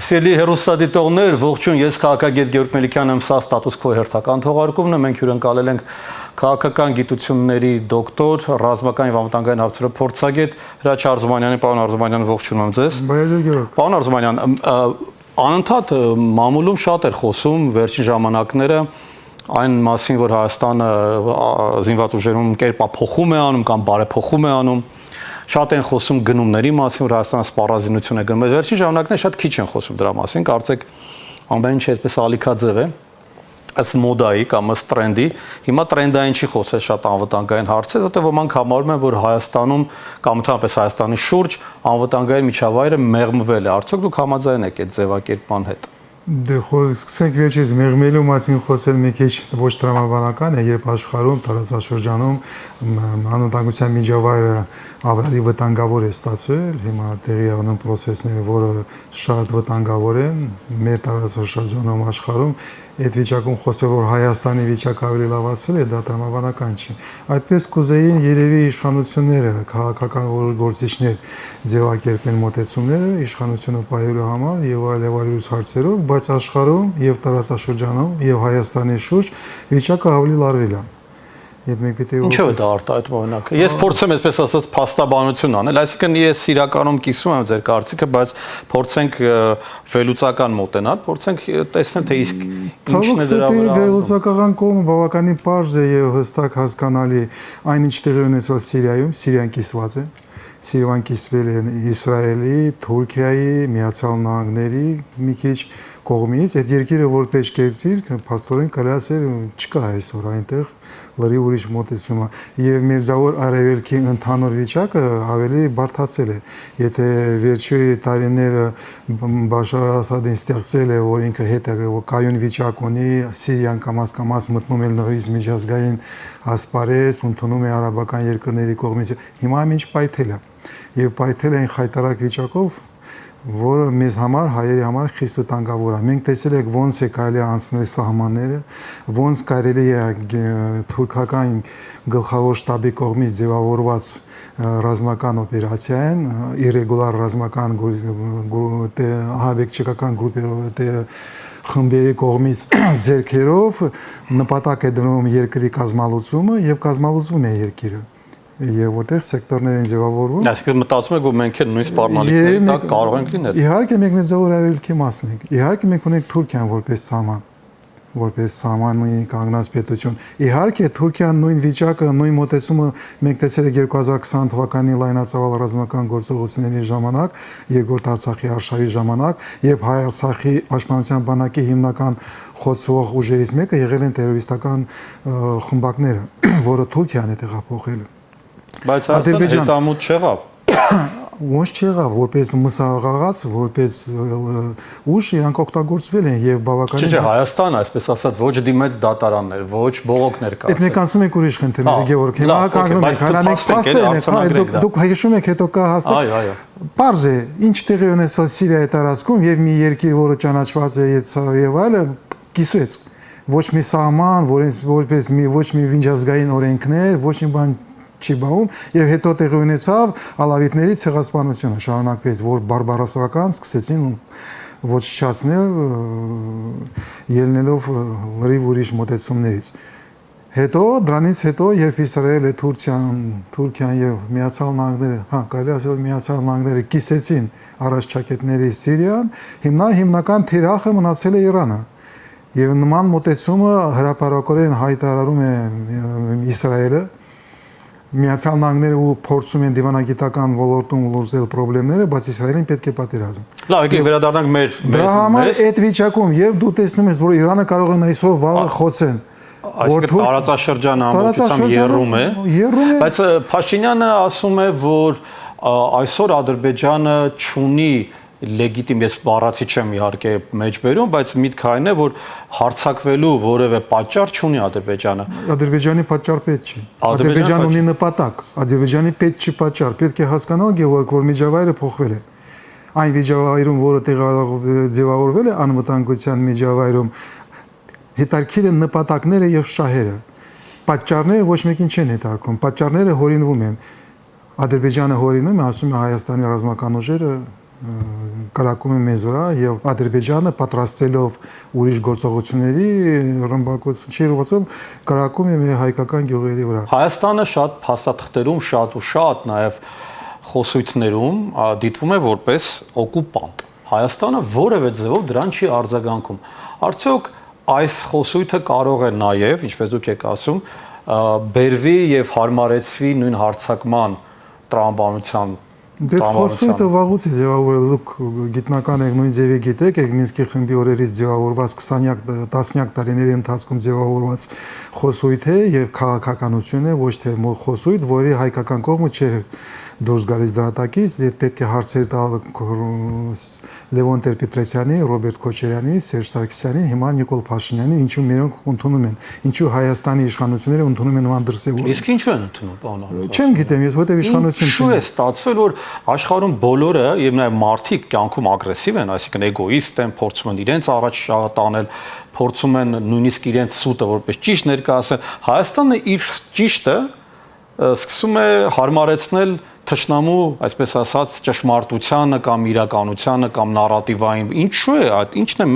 Սիրելի հեռուստադիտողներ, ողջույն, ես քաղաքագետ Գեորգ Մելիքյանն եմ, սա Status Quo հերթական թողարկումն է, մենք հյուրընկալել ենք քաղաքական գիտությունների դոկտոր, ռազմական եւ անվտանգային հարցերի փորձագետ Հրաչ Արզումանյանին, պարոն Արզումանյան, ողջունում եմ ձեզ։ Պարոն Արզումանյան, անընդհատ մամուլում շատ էր խոսում վերջին ժամանակները այն մասին, որ Հայաստանը զինված ուժերում կերպափոխում է անում կամ բարեփոխում է անում։ Շատ են խոսում գնումների մասին, որ Հայաստանը սպառազինություն է գնում։ Վերջին ժամանակներ շատ քիչ են խոսում դրա մասին, կարծեք ամեն ինչ այսպես ալիքաձև է, ըստ մոդայի կամ ըստ տրենդի։ Հիմա տրենդային չի խոսել շատ անվտանգային հարցեր, որտեղ ոմանք համարում են, որ Հայաստանում կամ ընդհանրապես Հայաստանի շուրջ անվտանգային միջավայրը մեղմվել է։ Արդյոք դուք համաձայն եք այդ ձևակերպման հետ։ Դե սկսենք վերջից մեղմելու մասին խոսել մի քիչ ոչ տրամաբանական է, երբ աշխարհում տարածաշրջանում անվտանգության միջավայրը ավելի վտանգավոր է ստացվել, հիմա տեղի ունեն process-ներ, որը շատ վտանգավոր են մեր տարածաշրջանում աշխարհում, այդ վիճակում խոսել, որ Հայաստանի վիճակը ավելի լավացել է, դա տրամաբանական չի։ Այդպես կուզեին երևի իշխանությունները, քաղաքական գործիչներ ձևակերպեն մոտեցումները իշխանությունը պահելու համար եւ այլ հարցերով, բայց աշխարհում եւ տարածաշրջանում եւ Հայաստանի շուրջ վիճակը ավելի լարվել է։ Ինչով է դա արտահայտում օրինակ։ Ես փորձեմ այսպես ասած փաստաբանություն անել, այսինքն ես իրականում կիսում եմ ձեր կարծիքը, բայց փորձենք վերլուծական մոտենալ, փորձենք տեսնել թե իսկ ինչն է դրա վրա։ Վերլուծական կողմը բավականին պարզ է եւ հստակ հասկանալի, այնինչ տեղի ունեցել Սիրիայում, Սիրիան կիսված է։ Սիրիան կիսվել է Իսրայելի, Թուրքիայի, Միացյալ Նահանգների մի քիչ կողմից, այդ երկիրը որպես կերտիր, փաստորեն կրասեր չկա այսօր այնտեղ լրի ուրիշ մոտեցում է եւ Մերձավոր Արևելքի ընդհանուր վիճակը ավելի բարդացել է։ Եթե վերջի տարիները Բաշար Ասադին ստեղծել է, որ ինքը հետը կայուն վիճակ ունի, Սիրիան կամաց մտնում է նորից միջազգային ասպարեզ, ընդունում է արաբական երկրների կողմից, հիմա ամեն ինչ պայթել է եւ պայթել են խայտարակ վիճակով, որը մեզ համար, հայերի համար խիստ վտանգավոր է։ Մենք տեսել ենք ոնց է կարելի անցնել սահմանները, ոնց կարելի է թուրքական գլխավոր շտաբի կողմից ձևավորված ռազմական օպերացիան, իրեգուլար ռազմական ահաբեկչական խմբերի կողմից ձեռքերով նպատակ է դնում երկրի կազմալուծումը եւ կազմալուծվում է երկիրը։ Եվ որտեղ սեկտորներ են ձևավորվում։ Այսինքն մտածում եք, որ մենք էլ նույն սպառնալիքների տակ կարող ենք լինել։ Իհարկե մենք Մերձավոր Արևելքի մասն ենք։ Իհարկե մենք ունենք Թուրքիան որպես սահմանի կանգնած պետություն։ Իհարկե Թուրքիան նույն վիճակը, նույն մոտեցումը մենք տեսել ենք 2020 թվականի լայնածավալ ռազմական գործողությունների ժամանակ, երկրորդ Արցախի արշավի ժամանակ, եւ Արցախի պաշտպանության բանակի հիմնական խոցող ուժերից մեկը եղել են տերորիստական խմբակները, որը Թուրքիան է տեղափոխել։ Բայց Հայաստանը հետամուտ չեղավ։ Ոնց չեղավ, որպես մսաղաղաց, որպես ուժ իրանք օգտագործվել են եւ բավականին։ Չէ, Հայաստանը, այսպես ասած, ոչ դիմեց դատարաններ, ոչ բողոքներ կացել։ Այդ մենք անցնում ենք ուրիշ խնդիրների, Գեորգ, հիմա կանգնում ենք, հանրամետ դուք հիշում եք, հետո կա հասել։ Պարզ է, ինչ տեղի ունեցավ Սիրիայի տարածքում եւ մի երկիր, որը ճանաչված է եւ այլը, կիսվեց։ Ոչ մի սահման, որպես ոչ մի միջազգային օրենքներ, ոչ մի բան չի բաղում եւ հետո տեղի ունեցավ ալավիտների ցեղասպանությունը շարունակվեց, որ բարբարոսական սկսեցին ոչնչացնել ելնելով լրիվ ուրիշ մոտեցումներից։ Հետո դրանից հետո երբ Իսրայելը, Թուրքիան եւ Միացյալ Նահանգները, կարելի ասել Միացյալ Նահանգները կիսեցին առաջ-ճակետների Սիրիան, հիմնական թիրախը մնացել է Իրանը։ Եվ նման մոտեցումը հրապարակորեն հայտարարում է Իսրայելը, Միացյալ Նահանգները փորձում են դիվանագիտական ոլորտում լուծել խնդիրները, բայց Իսրայելին պետք է պատերազմ։ Լավ, եկեք վերադառնանք մեր Դրա համար այդ վիճակում, երբ դու տեսնում ես, որ Իրանը կարող է այսօր վաղը խոցեն, այսինքն տարածաշրջանը ամբողջությամբ եռում է, բայց Փաշինյանը ասում է, որ այսօր Ադրբեջանը չունի լեգիտիմ, ես բառացի չեմ իհարկե մեջ բերում, բայց միտքը այն է, որ հարձակվելու որևէ պատճառ չունի Ադրբեջանը։ Ադրբեջանի պատճառ պետք չի։ Ադրբեջանը ունի նպատակ, Ադրբեջանի պետք չի պատճառ, պետք է հասկանալ, որ միջավայրը փոխվել է։ Այն միջավայրում, որը ձևավորվել է անվտանգության միջավայրում, հետարքիր են նպատակները եւ շահերը։ Պատճառները ոչ մեկին չեն հետարկում, պատճառները հորինվում են։ Ադրբեջանը հորինում է, ասում է Հայաստանի ռազմական ուժերը կրակում է մեզ վրա եւ Ադրբեջանը պատրաստելով ուրիշ գործողությունների ռմբակոծություն չի ուղղացում կրակում է մեր հայկական գյուղերի վրա։ Հայաստանը շատ փաստաթղթերում շատ նաև խոսույթներում դիտվում է որպես օկուպանտ։ Հայաստանը որևէ ձևով դրան չի արձագանքում։ Արդյոք այս խոսույթը կարող է նաև, ինչպես դուք եք ասում, բերվի եւ հարմարեցվի նույն հարձակման տրամաբանության Դե խոսույթը վաղուց է ձևավորել, դուք գիտնական եք նույն ձևի գիտեք, եք Մինսկի խմբի օրերից ձևավորված 20-յակ տարիների ընթացքում ձևավորված խոսույթ է եւ քաղաքականություն է, ոչ թե խոսույթ, որի հայկական կողմը չէր դուրս գալիս դրատակից, եւ պետք է հարցեր տալ Լևոն Տեր-Պետրոսյանի, Ռոբերտ Քոչարյանի, Սերժ Սարգսյանի, հիմա Նիկոլ Փաշինյանի, ինչու մերոնք ընդունում են, ինչու Հայաստանի իշխանությունները ընդունում են նման դրսևորում։ Իսկ ինչու են ընդունում, պարոն Ալիև։ Չեմ գիտեմ, ես որտեղ իշխանություն Ինչու է ստացվել, որ աշխարհում բոլորը եւ նաեւ մարդիկ կյանքում ագրեսիվ են, այսինքն էգոիստ են, փորձում են իրենց առաջ տանել, փորձում են նույնիսկ իրենց սուտը որպես ճիշտ ներկայացնել։ Հայաստանը իր ճիշտը սկսում է հարմարեցնել թշնամու, այսպես ասած, ճշմարտությանը կամ իրականությանը կամ նարատիվային։ Ինչու է այդ, ինչն է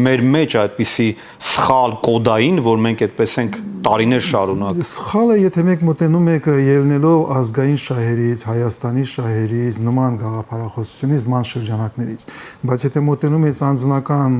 մեր մեջ այդպիսի սխալ կոդային, որ մենք այդպես ենք տարիներ շարունակ։ Սխալը, եթե մենք մոտենում եք ելնելով ազգային շահերից, Հայաստանի շահերից, նման գաղափարախոսությունից, նման շրջանակներից, բայց եթե մոտենում եք անձնական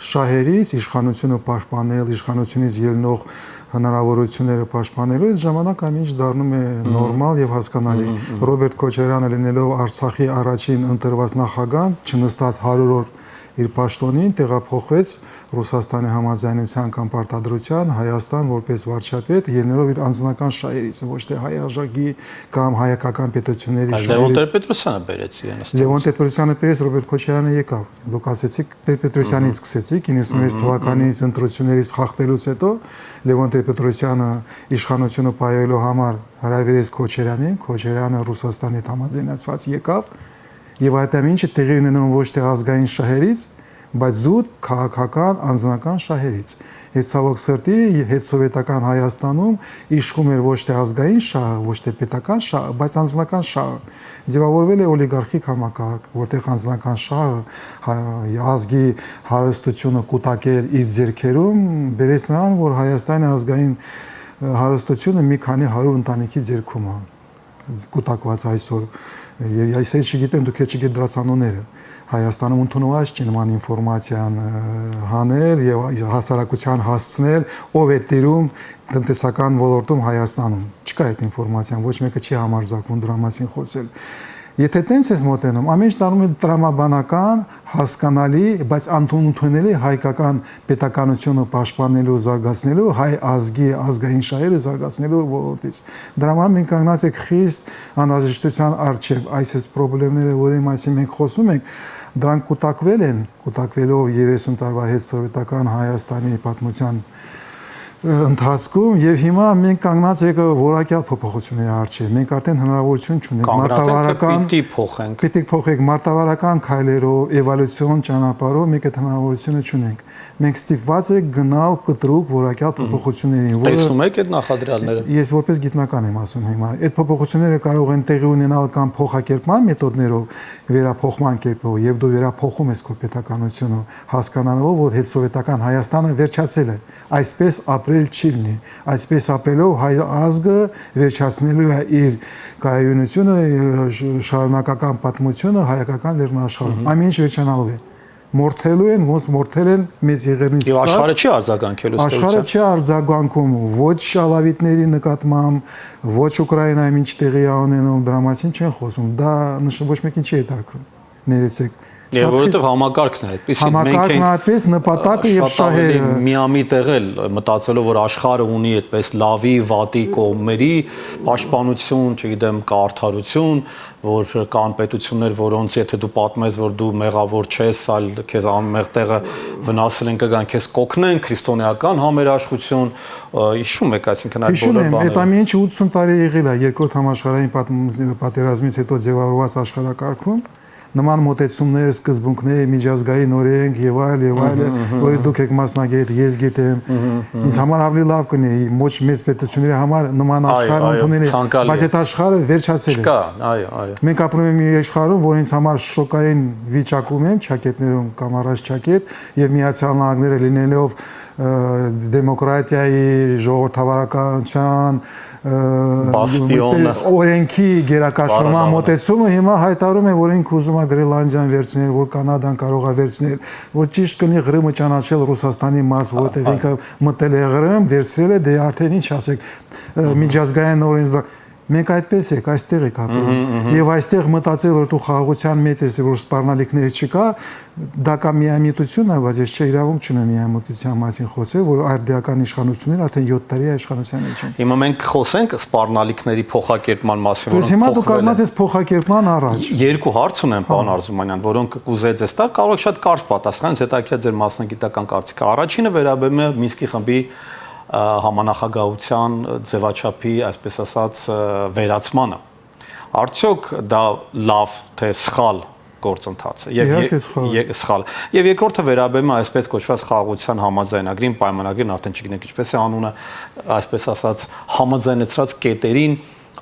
շահերից, իշխանությունը պաշտպանել, իշխանությունից ելնող հնարավորությունները պաշտպանելու այդ ժամանակ ամենից դառնում է նորմալ եւ հասկանալի։ Ռոբերտ Քոչարյանը լինելով Արցախի առաջին ընտրված նախագահ, չնստած 100 օր իր պաշտոնին տեղափոխվեց Ռուսաստանի համաձայնության կամ պարտադրության Հայաստան որպես վարչապետ, ելնելով իր անձնական շահերից, ոչ թե հայ արժանի կամ հայկական պետությունների շահերից։ Լևոն Տեր-Պետրոսյանը բերեց իրենից։ Լևոն Տեր-Պետրոսյանը բերեց, Ռոբերտ Քոչարյանը եկավ։ Դուք ասեցիք Տեր-Պետրոսյանից սկսեցիք 96 թվականից ընտրություններից խախտելուց հետո Լևոն Տեր-Պետրոսյանը իշխանությունը պայելու համար հրավիրեց Քոչարյանին, Քոչարյանը Ռուսաստանի հետ համաձայնացված եկավ եւ այդ ամենը տեղի ունենում ոչ թե ազգային շահերից, բայց զուտ քաղաքական անձնական շահերից։ Այս ցավոք սրտի հետսովետական Հայաստանում իշխում էր ոչ թե ազգային շահը, ոչ թե պետական շահը, բայց անձնական շահը։ Ձևավորվել է օլիգարխիկ համակարգ, որտեղ անձնական շահը ազգի հարստությունը կուտակել իր ձեռքերում, բերեց նրան, որ Հայաստանի ազգային հարստությունը մի քանի 100 ընտանիքի ձեռքում է կուտակված այսօր։ Եվ այսօր չգիտեմ, դուք չգիտեք դրա ցանոները։ Հայաստանում ընդունված չի նման ինֆորմացիան հանել եւ հասարակության հասցնել, ով է տիրում տնտեսական ոլորտում Հայաստանում։ Չկա այդ ինֆորմացիան, ոչ մեկը չի համարձակվում դրա մասին խոսել։ Եթե տենց ես մոտենում, ամեն ինչ դառնում է տրամաբանական, հասկանալի, բայց ընդունելի հայկական պետականությունը պաշտպանելու, զարգացնելու, հայ ազգի ազգային շահերը զարգացնելու ոլորտից։ Դրա համար մենք կանգնած ենք խիստ անհրաժեշտության առջև, այս խնդիրները, որի մասին մենք խոսում ենք, դրանք կուտակվելով 30 տարվա հետ սովետական Հայաստանի պատմության ընթացքում եւ հիմա մենք կանգնած եք որակյալ փոփոխությունների առջև։ Մենք արդեն հնարավորություն չունենք մարտավարական պիտի փոխենք մարտավարական քայլերով, էվոլյուցիոն ճանապարհով մենք այդ հնարավորությունը չունենք։ Մենք ստիպված ենք գնալ կտրուկ որակյալ փոփոխություններին, որը տեսնում եք այդ նախադրյալները։ Ես որպես գիտնական եմ ասում հիմա, այդ փոփոխությունները կարող են տեղի ունենալ կամ փոխակերպման մեթոդներով, վերափոխման կերպով, եւ դու վերափոխում ես քո պետականությունը, հասկանալով, որ հետսովետական Հայաստանը վերջացել է, այսպես ապրել չի լինի, այսպես ապրելով հայ ազգը վերջացնելու է իր կայունությունը, շարունակական պատմությունը հայկական լեռնաշխարհում, ամեն ինչ վերջանալու է։ Մորթելու են, ոնց մորթել են մեծ եղերնից Եվ աշխարհը չի արձագանքելու Աշխարհը չի արձագանքում ոչ ալավիտների նկատմամբ, ոչ Ուկրաինայում ինչ տեղի է ունենում, դրա մասին չեն խոսում։ Դա ոչ մեկին չի հետաքրքրում։ Ներեցեք։ Եվ որովհետև համակարգն է այդպես, համակարգն է այդպես, նպատակը եւ շահերը միամիտ եղել, մտածելով, որ աշխարհը ունի այդպես լավի, վատի կողմերի պաշտպանություն, չգիտեմ, կարդարություն, որ կան պետություններ, որոնց եթե դու պատմես, որ դու մեղավոր չես, այլ քեզ անմեղ տեղը վնասել են կգան, քեզ կօգնեն, քրիստոնեական համերաշխություն, հիշում եք, այսինքն այդ բոլոր բաները։ Այդ ամենը 80 տարի եղել է երկրորդ համաշխարհային պատերազմից հետո ձևավորված աշխարհակարգում, նման մոտեցումներ, սկզբունքներ, միջազգային օրենք եւ այլ, որի դուք եք մասնագետ, ես գիտեմ, ինձ համար ավելի լավ կլինի ոչ մեծ պետությունների համար նման աշխարհ ընդունել, բայց այդ աշխարհը վերջացել է։ Չկա, այո։ Մենք ապրում ենք մի աշխարհում, որ ինձ համար շոկային վիճակում եմ, ճակետներում կամ առաջ ճակետ, եւ Միացյալ Նահանգները լինելով դեմոկրատիայի, ժողովրդավարականության, բաստիոնը, օրենքի գերակաշռման մոտեցումը հիմա հայտարարում է, որ ինք ուզում է Գրենլանդիան վերցնել, որ Կանադան կարող է վերցնել, որ ճիշտ կնի Ղրիմը ճանաչել Ռուսաստանի մաս, որովհետեւ ինքը մտել է Ղրիմ, վերցրել է, դե արդեն ինչ ասեք, միջազգային օրենսդրական Մենք այդպես եք, այստեղ եք ապրում։ Եվ այստեղ մտածել, որ դու խաղաղության մեջ ես, որ սպառնալիքներ չկա, դա կա միամիտություն է, բայց ես չիրավունք չունեմ միամիտության մասին խոսել, որ արդիական իշխանությունները արդեն 7 տարի իշխանության մեջ են։ Հիմա մենք խոսենք սպառնալիքների փոխակերպման մասին, որոնք հիմա դու կառնած ես փոխակերպման առաջ։ Երկու հարց ունեմ, պարոն Արզումանյան, որոնք կուզեի ձեզ տալ, կարող եք շատ կարճ պատասխանել, հետաքրքիր ձեր մասնագիտական կարծիքը։ Առաջինը վերաբերում է Մինսկի խմբի համանախագահության ձևաչափի, այսպես ասած, վերացմանը։ Արդյոք դա լավ թե սխալ գործընթաց է եւ սխալ։ Եվ երկրորդը վերաբերում է այսպես կոչված խաղաղության համաձայնագրին, պայմանագրին, արդեն չգիտենք ինչպես է անունը, այսպես ասած, համաձայնեցրած կետերին,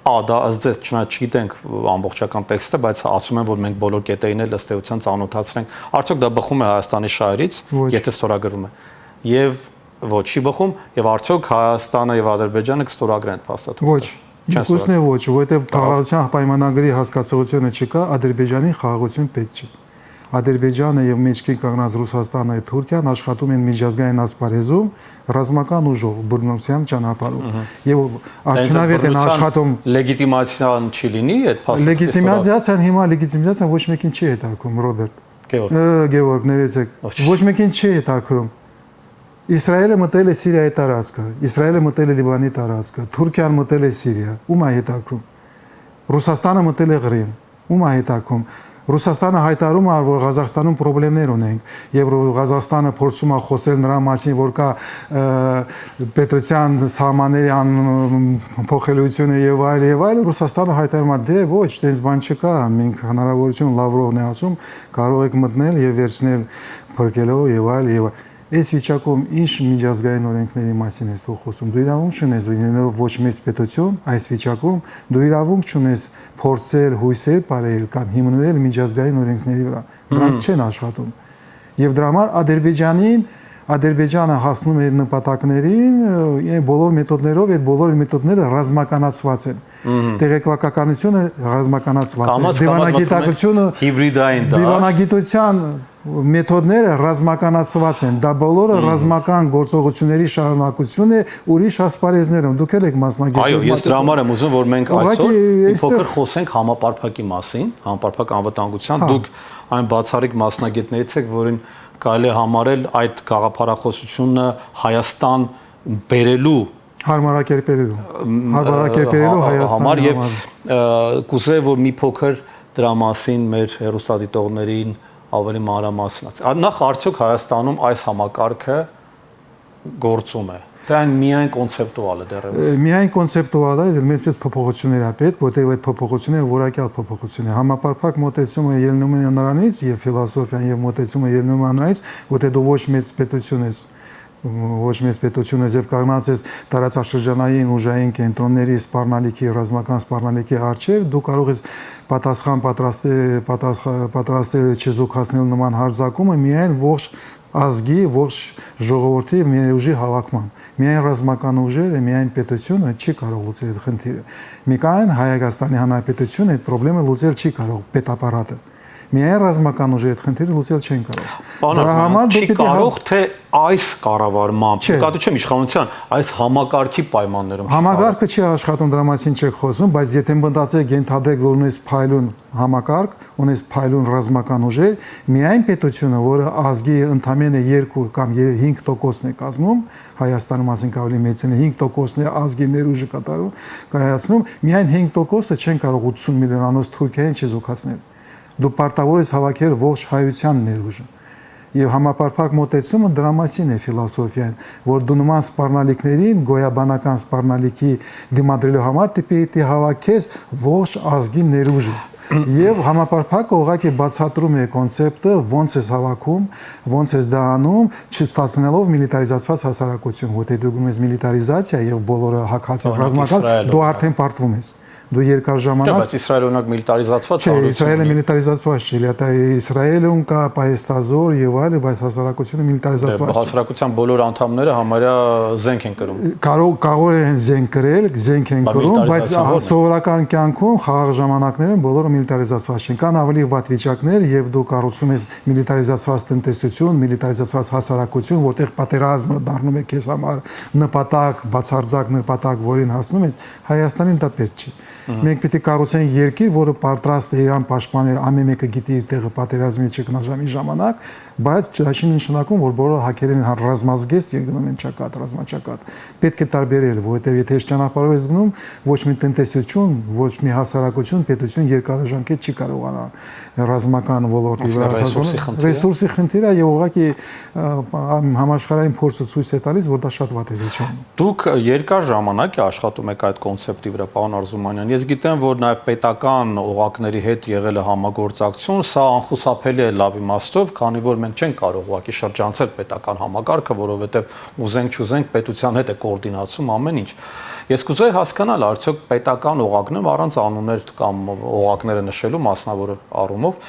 դա ըստ ձեզ չգիտենք ամբողջական տեքստը, բայց ասում են, որ մենք բոլոր կետերին էլ ըստ էության ծանոթացնենք։ Արդյոք դա բխում է Հայաստանի շահերից, եթե ստորագրվում է։ Եվ ոչ չի բխում եւ արդյոք Հայաստանը եւ Ադրբեջանը կստորագրեն փաստաթուղթը։ Ոչ, ինքուսն է ոչ, որովհետեւ խաղաղության պայմանագրի հասկացողությունը չկա, Ադրբեջանի խաղաղություն պետք չէ։ Ադրբեջանը եւ մեջքի կանգնած Ռուսաստանը եւ Թուրքիան աշխատում են միջազգային ասպարեզում ռազմական ուժով, բռնության ճանապարհով եւ արդյունավետ են աշխատում։ Լեգիտիմացիան չի լինի այդ փաստաթուղթի։ Լեգիտիմացիան հիմա լեգիտիմացիան ոչ մեկին չի հետարկում, Ռոբերտ։ Գևորգ, ներեցեք։ Ոչ մեկին չի հետարկում։ Իսրայելը մտել է Սիրիայի տարածքը, Իսրայելը մտել է Լիբանի տարածքը, Թուրքիան մտել է Սիրիա, ում է հետարկում։ Ռուսաստանը մտել է Ղրիմ, ում է հետարկում։ Ռուսաստանը հայտարարում է, որ Ղազախստանում խնդիրներ ունենք, եւ Ղազախստանը փորձում է խոսել նրա մասին, որ կա պետության սահմանների փոխելությունը եւ այլ, Ռուսաստանը հայտարարում է, դե ոչ, այդպես բան չկա, մենք հնարավորություն Լավրովն է ասում, կարող եք մտնել եւ վերցնել փրկելով եւ այլ։ Այս վիճակում ինչ միջազգային օրենքների մասին ես դու խոսում։ Դու իրավունք չունես լինելով ոչ մեծ պետություն, այս վիճակում դու իրավունք չունես փորձել հույսեր բարել կամ հիմնվել միջազգային օրենքների վրա։ Դրանք չեն աշխատում։ Եվ դրա համար Ադրբեջանը հասնում է նպատակներին բոլոր մեթոդներով, այդ բոլոր մեթոդները ռազմականացված են։ Տեղեկատվականությունը ռազմականացված է։ Դիվանագիտակցությունը հիբրիդային դա։ Դիվանագիտության մեթոդները ռազմականացված են։ Դա բոլորը ռազմական գործողությունների շարունակություն է ուրիշ ասպարեզներում։ Դուք եք մասնագետ։ Այո, ես դրա համար եմ ուզում, որ մենք այսօր մի փոքր խոսենք համապարփակի մասին, համապարփակ անվտանգության։ Դուք այն բացառիկ մասնագետներից եք, որին կարելի է համարել այդ գաղափարախոսությունը Հայաստան բերելու հարմարակերպելու Հայաստանի եւ կուզեի որ մի փոքր դրա մասին մեր հեռուստադիտողներին ավելի մանրամասնացի։ Նախ արդյոք Հայաստանում այս համակարգը գործում է։ Դա միայն կոնցեպտուալ է դեռևս։ Միայն կոնցեպտուալ է, մեծպես փոփոխություններ է պետք, որտեղ այդ փոփոխությունները որակյալ փոփոխություն է։ Համապարփակ մոտեցումը ելնում է նրանից եւ ֆիլոսոֆիան եւ մոտեցումը ելնում է նրանից, որտեղ դու ոչ մեծ պետություն ես, ոչ մեծ պետություն ես եւ կանգնած ես տարածաշրջանային ուժային կենտրոնների սպառնալիքի, ռազմական սպառնալիքի առջեւ, դու կարող ես պատասխան պատրաստել չզուգացնել նման հարձակումը միայն ողջ ազգի, ողջ ժողովրդի ներուժի հավաքման։ Միայն ռազմական ուժերը, միայն պետությունը չի կարող լուծել այդ խնդիրը։ Միայն Հայաստանի Հանրապետությունը այդ խնդիրը լուծել չի կարող, պետապարատը։ Միայն ռազմական ուժերը այդ խնդիրը լուծել չեն կարող։ Դրա համար չի կարող թե այս կառավարմամբ, նկատի չեմ իշխանության, այս համակարգի պայմաններում չի։ Համակարգը չի աշխատում, դրա մասին չեք խոսում, բայց եթե մտածեք ենթադրեք, որ ունես փայլուն համակարգ, ունես փայլուն ռազմական ուժեր, միայն պետությունը, որը ազգի ընդամենը 2 կամ 5%-ն է կազմում, Հայաստանում ասենք ավելի մեծն է 5%-ն է ազգի ներուժը կայացնում, միայն 5%-ը չեն կարող 80 միլիոնանոց Թուրքիային չզուգացնել։ Դու պարտավոր ես հավաքել ողջ հայության ներուժը։ Եվ համապարփակ մոտեցումը դրա մասին է ֆիլոսոֆիան, որ դու նման սպառնալիքներին, գոյաբանական սպառնալիքի դիմադրելու համար պետք է հավաքես ողջ ազգի ներուժը։ եւ համապարփակը ուղղակի բացատրում է կոնցեպտը ոնց է հավաքում, ոնց է դա անում, չստացնելով միլիտարիզացված հասարակություն, որտեղ դու գնում ես միլիտարիզացիա եւ բոլորը հակացած ռազմական, դու արդեն պարտվում ես։ Դու երկար ժամանակ բայց Իսրայելը օրինակ միլիտարիզացված է։ Իսրայելը միլիտարիզացված չէ, դա Իսրայելում կա պայեստազոր եւ այլն, բայց հասարակությունը միլիտարիզացված չէ։ Հասարակության բոլոր անդամները համարյա զենք են կրում։ Կարող են զենք կրել, զենք են կրում, բայց սովորական կյանքում խաղաղ ժամանակներում բոլորը միլիտարիզացված չեն։ Կան ավելի վատ վիճակներ, եւ դու կառուցում ես միլիտարիզացված տնտեսություն, միլիտարիզացված հասարակություն, որտեղ պատերազմը դառնում է քեզ համար նպատակ, բացարձակ նպատակ, որին հասնում ես, Հայաստանին դա պետք չի։ Մենք պիտի կառուցենք երկիր, որը պատրաստ է իրան պաշտպանել, ամեն մեկը գիտի իր տեղը պատերազմի ճգնաժամի ժամանակ, բայց դա չի նշանակում, որ բոլորը հակերեն ռազմազգեստ եւ գնում են ճակատ, ռազմաճակատ։ Պետք է տարբերել, որովհետեւ եթե այս ճանապարհով ես գնում, ոչ մի տնտեսություն, ոչ մի հասարակություն, պետություն երկարաժամկետ չի կարողանա ռազմական ոլորտի վրա ռեսուրսի խնդիրը եւ ուղղակի համաշխարհային փորձը ցույց է տալիս, որ դա շատ վատ է վիճակում։ Դուք երկար ժամանակ է աշխատում եք այդ կոնցեպտի վրա, պարոն Արզումանյան։ Ես գիտեմ, որ նաև պետական օղակների հետ եղել է համագործակցություն, սա անխուսափելի է լավ իմաստով, քանի որ մենք չենք կարող ուղղակի շրջանցել պետական համակարգը, որովհետև ուզենք չուզենք պետության հետ է կոորդինացում ամեն ինչ։ Ես կուզեի հասկանալ, արդյոք պետական օղակներում առանց անուններ կամ օղակները նշելու մասնավոր առումով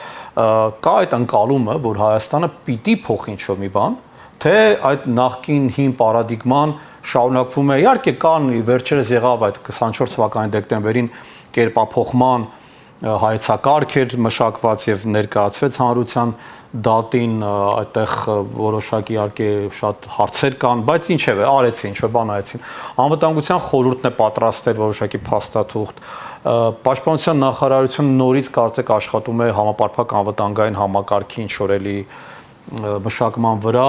կա այդ ընկալումը, որ Հայաստանը պիտի փոխի ինչ-որ մի բան, թե այդ նախկին հին պարադիգման շարունակվում է։ Իհարկե կան վերջերս եղավ այդ 24 թվականի դեկտեմբերին կերպափոխման հայեցակարգ էր մշակված եւ ներկայացվեց հանրության դատին, այդտեղ որոշակի իհարկե շատ հարցեր կան, բայց ինչեւ է, արեցին, ինչ-որ բան արեցին։ Անվտանգության խորհուրդն է պատրաստել որոշակի փաստաթուղթ, Պաշտպանության նախարարությունը նորից կարծեք աշխատում է համապարփակ անվտանգային համակարգի ինչ-որ էլի մշակման վրա,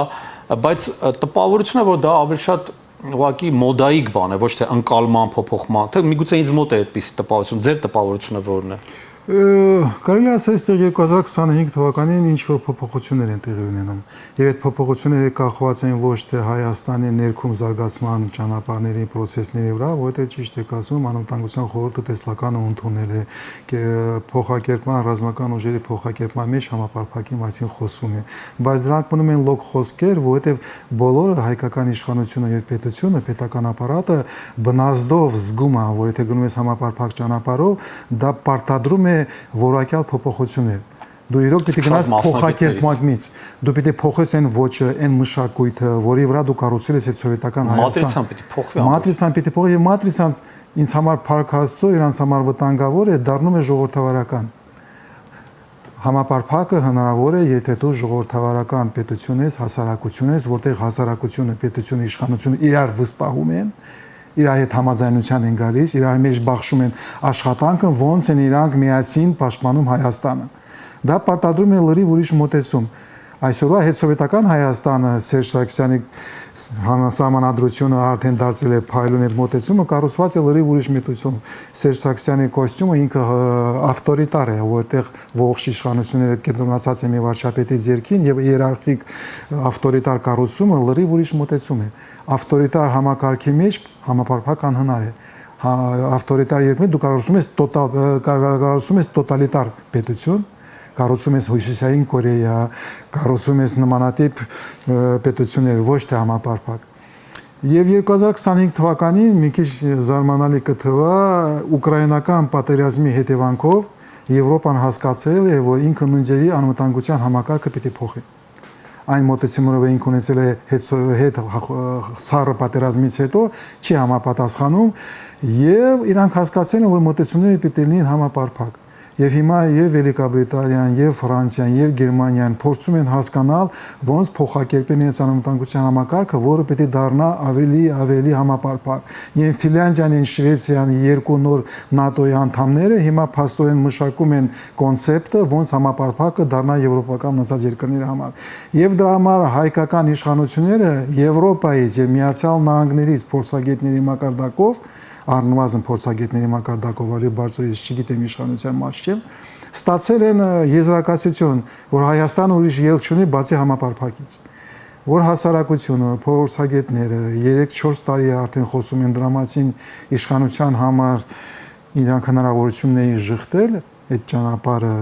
բայց տպավորությունը որ դա ավելի շատ ուղղակի մոդայիկ բան է, ոչ թե ընկալման, փոփոխման, թե միգուցե ինձ մոտ է այդպիսի տպավորություն, ձեր տպավորությունը որն է։ Կարելի ասել այստեղ 2025 թվականին ինչ որ փոփոխություններ են տեղի ունենում եւ այդ փոփոխությունները կախված են ոչ թե Հայաստանի ներքում զարգացման ճանապարհների process-ների վրա, որտեղ ճիշտ է ասում անվտանգության խորհուրդը տեսլականը ընդունել է փոխակերպման ռազմական ուժերի փոխակերպման մեջ համապարփակի մասին խոսում է, բայց դրանք մնում են լոկ խոսքեր, որովհետեւ բոլորը հայկական իշխանությունը եւ պետությունը, պետական ապարատը բնազդով զգում է, որ եթե գնում ես համապարփակ ճանապարհով, դա պարտադրում է որակյալ փոփոխություններ։ Դու իրոք պիտի գնաս փոխակերպումից, դու պիտի փոխես այն ոճը, այն մշակույթը, որի վրա դու կառուցել ես այդ սովետական Հայաստան։ Մատրիցան պիտի փոխվի։ Մատրիցան պիտի փոխվի եւ մատրիցան ինձ համար փառքաստու, իրանց համար վտանգավոր է, դառնում է ժողովրդավարական։ Համապարփակը հնարավոր է, եթե դու ժողովրդավարական պետություն ես, հասարակություն ես, որտեղ հասարակությունը, պետությունը, իշխանությունը իրար վստահում են, իրար հետ համաձայնության են գալիս, իրար մեջ բախշում են աշխատանքը, ոնց են իրանք միասին պաշտպանում Հայաստանը։ Դա պարտադրում է լրիվ ուրիշ մոտեցում։ Այսօրվա հետսովետական Հայաստանը Սերժ Սարգսյանի համանadrությունը արդեն դարձել է փայլուն մոտեցումը, կառուցված է լրիվ ուրիշ մոտեցում։ Սերժ Սարգսյանի կոստյումը ինքը ավտորիտար է, որտեղ ողջ իշխանությունները կենտրոնացած են մի վարչապետի ձեռքին եւ իերարխիկ ավտորիտար կառուցումը լրիվ ուրիշ մոտեցում է։ Ավտորիտար համակարգի մեջ համապարփակ անհնար է։ Ավտորիտար երկրում դու կառուցում ես տոտալիտար պետություն, կառուցում ես Հյուսիսային Կորեա, կառուցում ես նմանատիպ պետություններ, ոչ թե համապարփակ։ Եվ 2025 թվականին մի քիչ զարմանալի կթվա ուկրաինական պատերազմի հետևանքով Եվրոպան հասկացել է, որ ինքը նույն ձևի անվտանգության համակարգը պիտի փոխի։ Այն մոտեցումով ինք ունեցել է հետ սառը պատերազմից հետո չի համապատասխանում եւ իրանք հասկացել են, որ մոտեցումները պիտի լինեն համապարփակ։ Եվ հիմա եւ Վելիկաբրիտանիան, եւ Ֆրանսիան, եւ Գերմանիան փորձում են հասկանալ ոնց փոխակերպեն իրենց անվտանգության համակարգը, որը պետք է դառնա ավելի համապարփակ։ Եվ Ֆինլանդիան եւ Շվեյցարիան երկու նոր ՆԱՏՕ-ի անդամները հիմա փաստորեն մշակում են կոնցեպտը, ոնց համապարփակը դառնա եվրոպական մնացած երկրների համար։ Եվ դրա համար հայկական իշխանությունները Եվրոպայից եւ Միացյալ Նահանգներից փորձագետների մակարդակով առնվազն փորձագետների մակարդակով ավելի բարձր, ես չգիտեմ իշխանության մաս չեմ, ստացել են եզրակացություն, որ Հայաստանը ուրիշ ելք չունի բացի համապարփակից, որ հասարակությունը, փորձագետները 3-4 տարի արդեն խոսում են դրա մասին իշխանության համար իրանք հնարավորությունների շղթել այդ ճանապարհը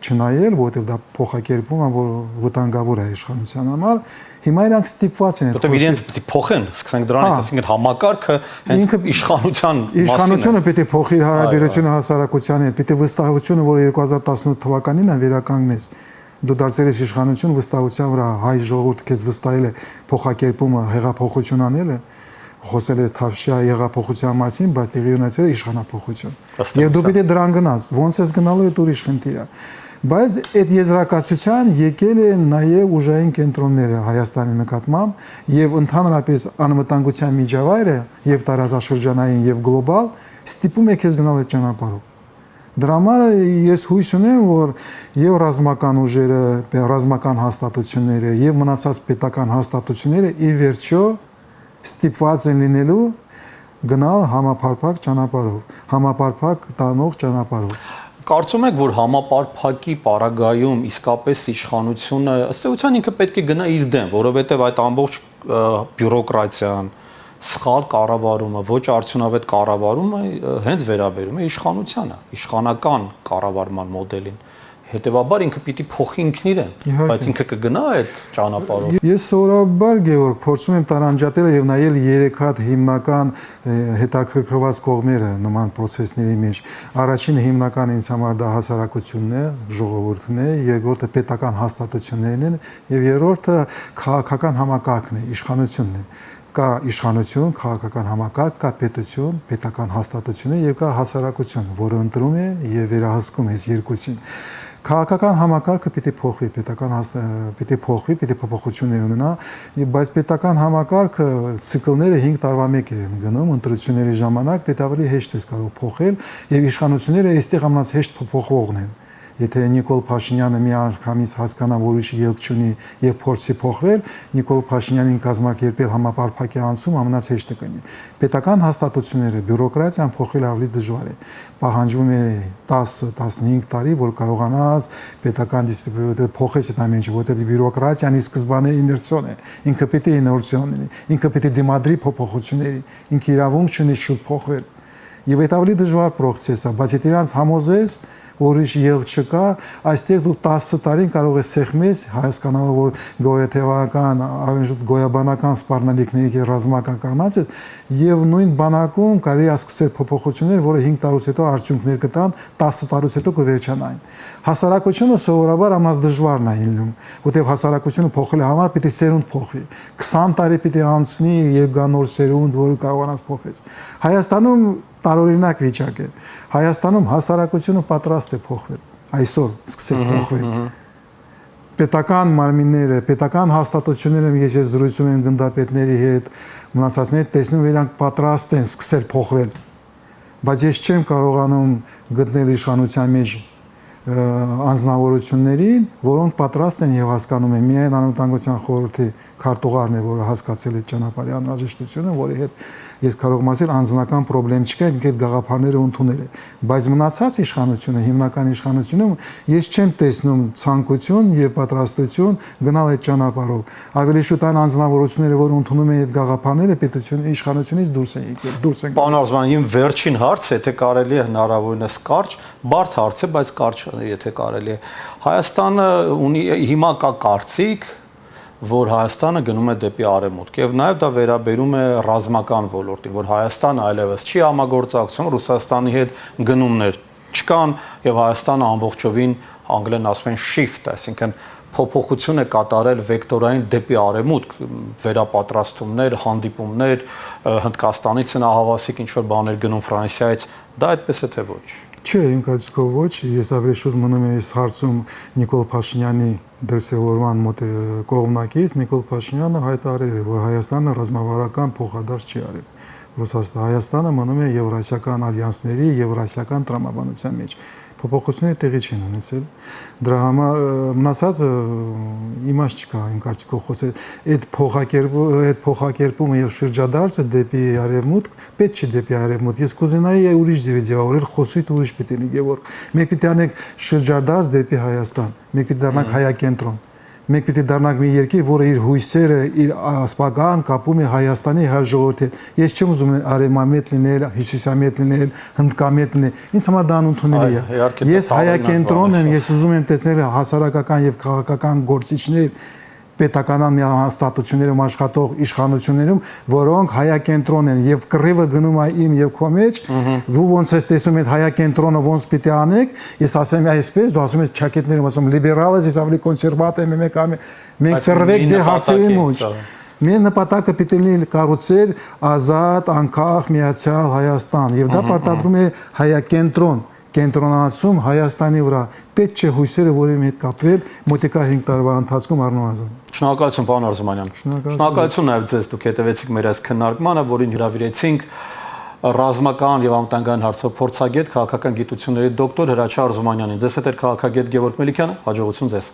չնայել, որովհետև դա փոխակերպում է, որ վտանգավոր է իշխանության համար։ Հիմա իրանք ստիպված են։ Որտեղ իրենց պետք է փոխեն, սկսենք դրանից, ասենք համակարգը հենց իշխանության մասին է։ Իշխանությունը պետք է փոխի իր հարաբերությունը հասարակության հետ, պետք է վստահությունը, որ 2018 թվականին է վերականգնես։ Դու դարձել ես իշխանություն վստահության վրա, հայ ժողովուրդը քեզ վստահել է փոխակերպումը, հեղափոխություն անելը, խոսել է Թավշյա հեղափոխության մասին, բայց տեղի ունեցել է իշխանափոխություն։ Եվ դու պետք է դրան գնաս, ոնց ես գնալու է ուրիշ խնդիր է։ Բայց այդ եզրակացության եկել է նաև ուժային կենտրոնները Հայաստանի նկատմամբ եւ ընդհանրապես անվտանգության միջավայրը եւ տարածաշրջանային եւ գլոբալ ստիպում է քեզ գնալ այդ ճանապարհով։ Դրա համար ես հույս ունեմ, որ եւ ռազմական ուժերը, ռազմական հաստատությունները եւ մնացած պետական հաստատությունները ի վերջո ստիպված են լինելու գնալ համապարփակ ճանապարհով, համապարփակ տանող ճանապարհով։ Կարծում եք, որ համապարփակի պարագայում իսկապես իշխանությունը ըստ էության ինքը պետք է գնա իր դեմ, որովհետև այդ ամբողջ բյուրոկրատիան, սխալ կառավարումը, ոչ արդյունավետ կառավարումը հենց վերաբերում է իշխանությանը, իշխանական կառավարման մոդելին։ Հետևաբար ինքը պիտի փոխի ինքն իրեն, բայց ինքը կգնա այդ ճանապարհով։ Ես սովորաբար Գևորգ փորձում եմ տարանջատել եւ նայել 3 հատ հիմնական հետաքրքրված կողմերը նման process-ների մեջ։ Առաջինը հիմնական ինձ համար դա հասարակությունն է, ժողովուրդն է, երկրորդը պետական հաստատություններն են եւ երրորդը քաղաքական համակարգն է, իշխանությունն է։ Կա իշխանություն, քաղաքական համակարգ, կա պետություն, պետական հաստատությունը եւ կա հասարակություն, որը ընտրում է եւ վերահսկում այս երկուսին։ Քաղաքական համակարգը պիտի փոխվի, պետական պիտի փոխվի, պիտի փոփոխություններ ունենա, բայց պետական համակարգը ցիկլները 5 տարվա մեկ են գնում, ընտրությունների ժամանակ դա ավելի հեշտ է կարող փոխել եւ իշխանությունները այստեղ ամենից հեշտ փոխվողն են։ Եթե Նիկոլ Փաշինյանը մի անգամից հասկանա, որ ուրիշ ելք չունի եւ փորձի փոխվել, Նիկոլ Փաշինյանին կազմակերպել համապարփակի անցում ամենից հեշտը կլինի։ Պետական հաստատությունները, բյուրոկրատիան փոխել ավելի դժվար է։ Պահանջվում է 10-15 տարի, որ կարողանաս պետական դիսցիպլինը փոխել այդ ամենը, որտեղ բյուրոկրատիան ի սկզբանե իներցիոն է։ Ինքը պետք է ինովացիոն լինի, ինքը պետք է դիմադրի փոփոխությունների, ինքը իրավունք չունի շուտ փոխվել։ Եվ այդ ավելի դժվար process է, բայց եթե իրանց համոզես, որ ուրիշ ելք չկա, այստեղ դու 10 տարին կարող ես սեղմես, հասկանալով, որ գոյաթևական, ավենժուտ գոյաբանական սպառնալիքների ռազմական կանած ես, եւ նույն բանակում կարելի է սկսել փոփոխություններ, որը 5 տարուց հետո արդյունքներ կտան, 10 տարուց հետո կվերջանային։ Հասարակությունը սովորաբար ամենից դժվարն է լինում, որտեղ հասարակությունը փոխելու համար պիտի սերունդ փոխվի։ 20 տարի պիտի անցնի, երբ գա նոր սերունդ, որը կարողանաս փոխես։ Հայաստանում տարօրինակ վիճակ է։ Հայաստանում հասարակությունը պատրաստ է փոխվել։ Այսօր սկսել փոխվել։ Պետական մարմինները, պետական հաստատությունները, ես զրույցում եմ գնդապետների հետ, մնացածների տեսնում եմ իրանք պատրաստ են սկսել փոխվել։ Բայց ես չեմ կարողանում գտնել իշխանության մեջ անձնավորություններին, որոնք պատրաստ են եւ հասկանում են միայն անվտանգության խորհրդի քարտուղարն է, որը հասկացել է ճանապարհի անհրաժեշտությունը, որի հետ ես կարող եմ ասել անձնական խնդրեմ չկա, ինքը այդ գաղափարները ընդունել է, բայց մնացած իշխանությունը, հիմնական իշխանությունում ես չեմ տեսնում ցանկություն եւ պատրաստություն գնալ այդ ճանապարհով։ Ավելի շուտ այն անձնավորությունները, որ ընդունում են այդ գաղափարները, պետությունը իշխանությունից դուրս են եկել, դուրս են։ Պարոն Արզուման, իմ վերջին հարցը, եթե կարելի է հնարավորինս կարճ, բարդ հարց է, բայց կարճ եթե կարելի է։ Հայաստանը ունի հիմա կա կարծիք, որ Հայաստանը գնում է դեպի արևմուտք եւ նաեւ դա վերաբերում է ռազմական ոլորտին, որ Հայաստանը այլևս չի համագործակցում Ռուսաստանի հետ, գնումներ չկան եւ Հայաստանը ամբողջովին անգլերեն ասում են shift, այսինքն փոփոխություն է կատարել վեկտորային դեպի արևմուտք, վերապատրաստումներ, հանդիպումներ, Հնդկաստանից են ահավասիկ ինչ որ բաներ գնում Ֆրանսիայից, դա այդպես է թե ոչ։ Չէ, իմ կարծիքով ոչ, ես ավելի շուտ մնում եմ այս հարցում Նիկոլ Փաշինյանի դրսևորման կողմնակից, Նիկոլ Փաշինյանը հայտարարել է, որ Հայաստանը ռազմավարական փոխադարձ չի արել։ Հայաստանը մնում է Եվրասիական ալյանսների, Եվրասիական տրամաբանության մեջ։ Փոփոխությունները տեղի չեն ունեցել։ Դրա համար մնացածը իմաստ չկա իմ կարծիքով խոսել։ Այդ փոխակերպումը եւ շրջադարձը դեպի արևմուտք պետք չի դեպի արևմուտք։ Ես կուզենայի ուրիշ ձևավորել խոսույթ ուրիշ պետք է լինի, որ մենք պիտի անենք շրջադարձ դեպի Հայաստան, մենք պիտի դառնանք հայակենտրոն։ մենք պիտի դառնանք մի երկիր, որը իր հույսերը, իր ասպագան կապում է Հայաստանի հայ ժողովրդի։ Ես չեմ ուզում արևամետ լինել, հյուսիսամետ լինել, հնդկամետ լինել։ Ինձ համար դա անընդունելի է։ Ես հայակենտրոն եմ, ես ուզում եմ տեսնել հասարակական եւ քաղաքական գործիչներ պետականան միահաստատություններում աշխատող իշխանություններում, որոնք հայակենտրոն են եւ կռիվը գնում է իմ եւ քո մեջ, դու ոնց ես տեսում այդ հայակենտրոնը ոնց պիտի անեք, ես ասեմ այսպես, դու ասում ես ճակետներում ասում լիբերալ ես, ես ավելի կոնսերվատիվ եմ, մենք կռվեք դեր հարցերի մեջ։ Մեր նպատակը պիտի լինի կառուցել ազատ, անկախ, միացյալ Հայաստան եւ դա պարտադրում է հայակենտրոն կենտրոնացում Հայաստանի վրա պետք չէ հույսերը որի հետ կապվել մոտիկա 5 տարվա ընթացքում առնվազն։ Շնորհակալություն պարոն Արզումանյան։ Շնորհակալություն նաև ձեզ, դուք հետևեցիք մեր այս քննարկմանը, որին հրավիրեցինք ռազմական եւ անվտանգային հարցով փորձագետ, քաղաքական գիտությունների դոկտոր Հրաչյա Արզումանյանին։ Ձեզ հետ էր քաղաքագետ Գևորգ Մելիքյանը, հաջողություն ձեզ։